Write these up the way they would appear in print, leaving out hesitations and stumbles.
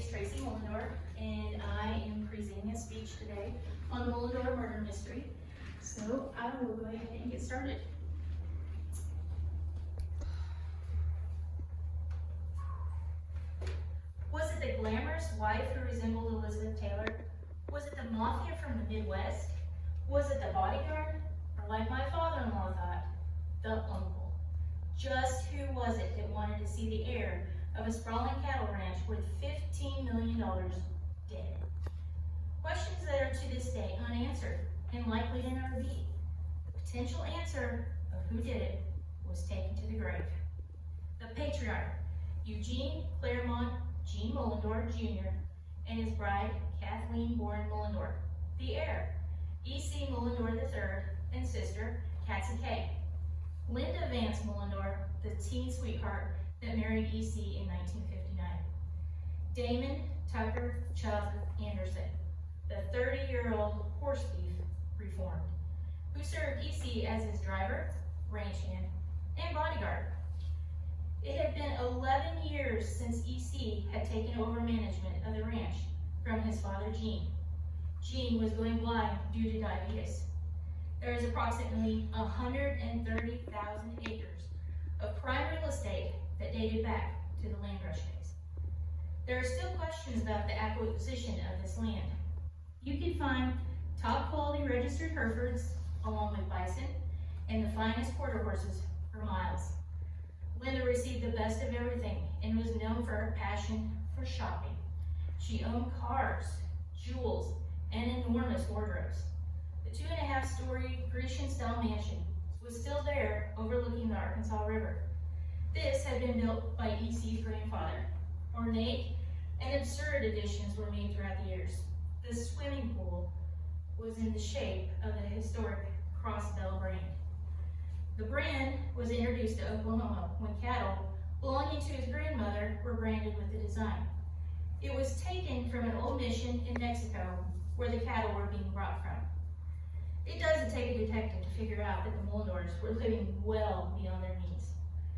Tracie Mullendore, and I am presenting a speech today on the Mullendore murder mystery. So I will go ahead and get started. Was it the glamorous wife who resembled Elizabeth Taylor? Was it the mafia from the Midwest? Was it the bodyguard? Or like my father-in-law thought, the uncle? Just who was it that wanted to see the heir of a sprawling cattle ranch worth $15 million dead? Questions that are to this day unanswered and likely to never be. The potential answer of who did it was taken to the grave. The patriarch, Eugene Claremont Gene Mullendore Jr., and his bride, Kathleen Warren Mullendore. The heir, E.C. Mullendore III, and sister, Patsy Kay. Linda Vance Mullendore, the teen sweetheart that married E.C. in 1959. Damon Tucker Chubb Anderson, the 30-year-old horse thief reformed, who served E.C. as his driver, ranch hand, and bodyguard. It had been 11 years since E.C. had taken over management of the ranch from his father, Gene. Gene was going blind due to diabetes. There is approximately 130,000 acres of prime real estate that dated back to the land rush days. There are still questions about the acquisition of this land. You can find top quality registered Herefords along with bison and the finest quarter horses for miles. Linda received the best of everything and was known for her passion for shopping. She owned cars, jewels, and enormous wardrobes. The 2.5-story Grecian-style mansion was still there overlooking the Arkansas River. This had been built by E.C.'s grandfather. Ornate and absurd additions were made throughout the years. The swimming pool was in the shape of the historic Crossbell brand. The brand was introduced to Oklahoma when cattle belonging to his grandmother were branded with the design. It was taken from an old mission in Mexico where the cattle were being brought from. It doesn't take a detective to figure out that the Mullendores were living well beyond their means.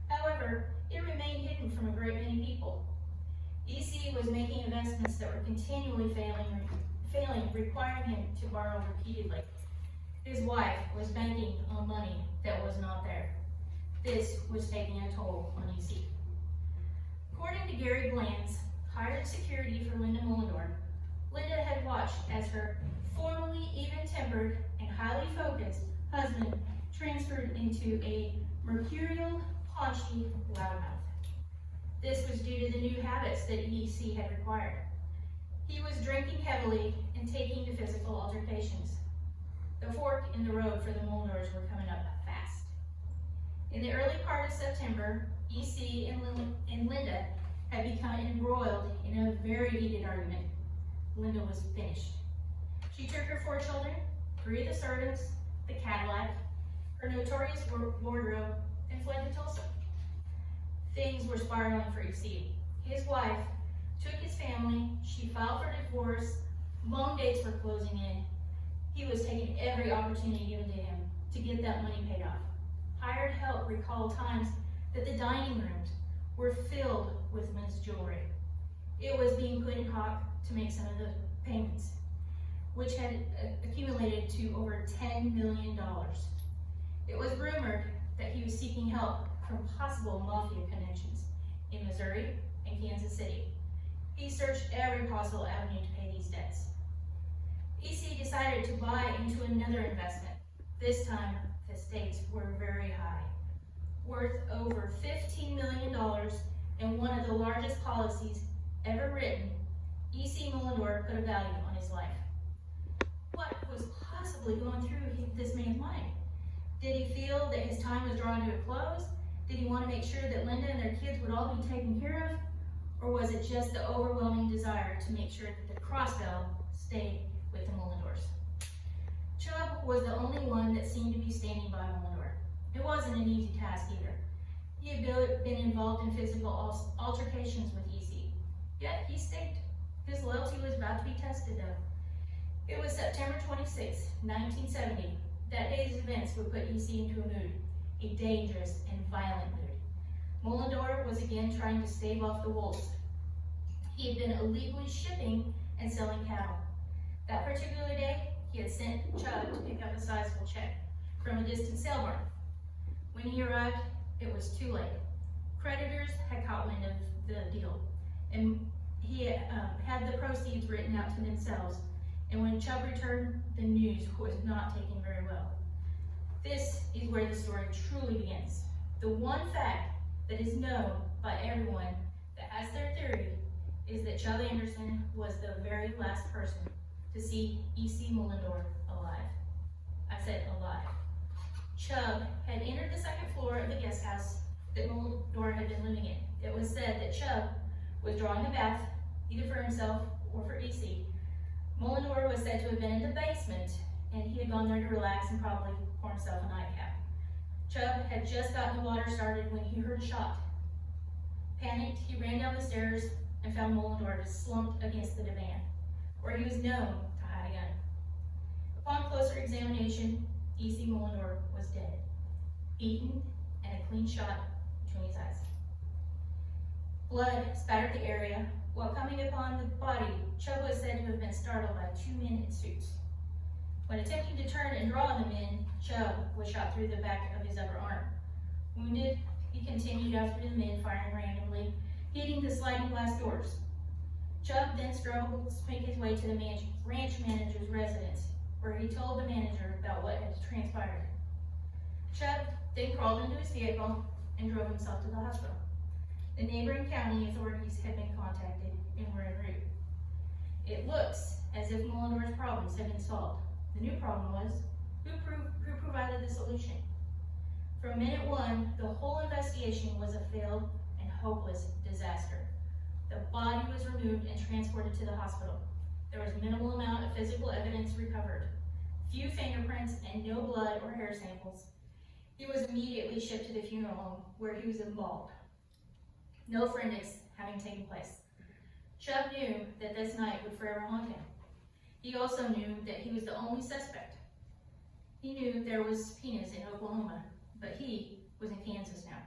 However, it remained hidden from a great many people. E.C. was making investments that were continually failing, requiring him to borrow repeatedly. His wife was banking on money that was not there. This was taking a toll on E.C. According to Gary Bland's hired security for Linda Mullendore, Linda had watched as her formerly even-tempered and highly focused husband transferred into a mercurial, paunchy loudmouth. This was due to the new habits that E.C. had required. He was drinking heavily and taking to physical altercations. The fork in the road for the Mullendores were coming up fast. In the early part of September, E.C. and Linda had become embroiled in a very heated argument. Linda was finished. She took her 4 children, 3 of the servants, the Cadillac, her notorious wardrobe, and fled to Tulsa. Things were spiraling for E.C. His wife took his family, she filed for divorce, loan dates were closing in. He was taking every opportunity given to him to get that money paid off. Hired help recalled times that the dining rooms were filled with men's jewelry. It was being put in hock to make some of the payments, which had accumulated to over $10 million. It was rumored that he was seeking help from possible mafia connections in Missouri and Kansas City. He searched every possible avenue to pay these debts. E.C. decided to buy into another investment. This time, the stakes were very high, worth over $15 million and one of the largest policies ever written. E.C. Mullendore put a value on his life. What was possibly going through this man's mind? Did he feel that his time was drawing to a close? Did he want to make sure that Linda and their kids would all be taken care of? Or was it just the overwhelming desire to make sure that the Crossbell stayed with the Mullendores? Chubb was the only one that seemed to be standing by Mullendore. It wasn't an easy task either. He had been involved in physical altercations with E.C., yet he stayed. His loyalty was about to be tested though. It was September 26, 1970. That day's events would put E.C. into a mood, a dangerous and violent mood. Mullendore was again trying to stave off the wolves. He had been illegally shipping and selling cattle. That particular day, he had sent Chubb to pick up a sizable check from a distant sale barn. When he arrived, it was too late. Creditors had caught wind of the deal, and he had the proceeds written out to themselves. And when Chubb returned, the news was not taken very well. This is where the story truly begins. The one fact that is known by everyone that has their theory is that Chubb Anderson was the very last person to see E.C. Mullendore alive. I said alive. Chubb had entered the second floor of the guest house that Mullendore had been living in. It was said that Chubb was drawing a bath, either for himself or for E.C. Mullendore was said to have been in the basement, and he had gone there to relax and probably pour himself a nightcap. Chubb had just gotten the water started when he heard a shot. Panicked, he ran down the stairs and found Mullendore slumped against the divan, where he was known to hide a gun. Upon closer examination, E.C. Mullendore was dead, beaten, and a clean shot between his eyes. Blood spattered the area. While coming upon the body, Chubb was said to have been startled by two men in suits. When attempting to turn and draw on the men, Chubb was shot through the back of his upper arm. Wounded, he continued after the men, firing randomly, hitting the sliding glass doors. Chubb then struggled to make his way to the ranch manager's residence, where he told the manager about what had transpired. Chubb then crawled into his vehicle and drove himself to the hospital. The neighboring county authorities had been contacted and were en route. It looks as if Mullendore's problems had been solved. The new problem was, who provided the solution? From minute one, the whole investigation was a failed and hopeless disaster. The body was removed and transported to the hospital. There was minimal amount of physical evidence recovered, few fingerprints, and no blood or hair samples. He was immediately shipped to the funeral home where he was embalmed. No forensics having taken place. Chubb knew that this night would forever haunt him. He also knew that he was the only suspect. He knew there was subpoenas in Oklahoma, but he was in Kansas now.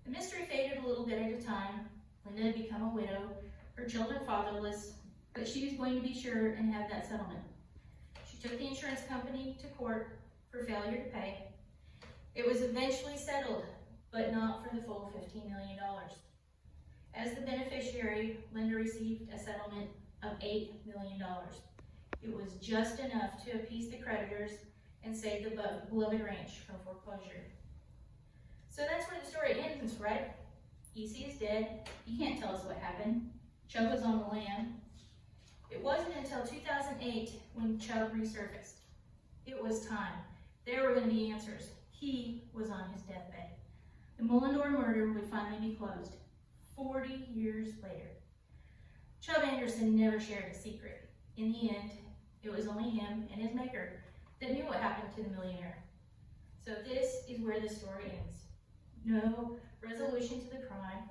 The mystery faded a little bit at a time. Linda had become a widow, her children fatherless, but she was going to be sure and have that settlement. She took the insurance company to court for failure to pay. It was eventually settled, but not for the full $15 million. As the beneficiary, Linda received a settlement of $8 million. It was just enough to appease the creditors and save the beloved ranch from foreclosure. So that's where the story ends, right? E.C. is dead. He can't tell us what happened. Chubb was on the lam. It wasn't until 2008 when Chubb resurfaced. It was time. There were going to be answers. He was on his deathbed. The Mullendore murder would finally be closed 40 years later. Chubb Anderson never shared a secret. In the end, it was only him and his maker that knew what happened to the millionaire. So this is where the story ends. No resolution to the crime,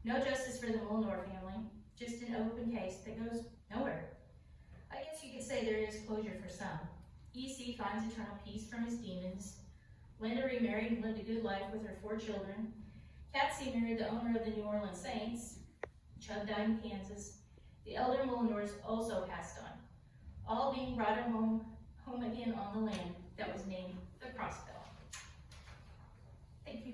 no justice for the Mullendore family, just an open case that goes nowhere. I guess you could say there is closure for some. E.C. finds eternal peace from his demons. Linda remarried and lived a good life with her 4 children. Patsy married the owner of the New Orleans Saints. Chubb died in Kansas. The elder Mullendores also passed on, all being brought home again on the land that was named the Crossbell. Thank you.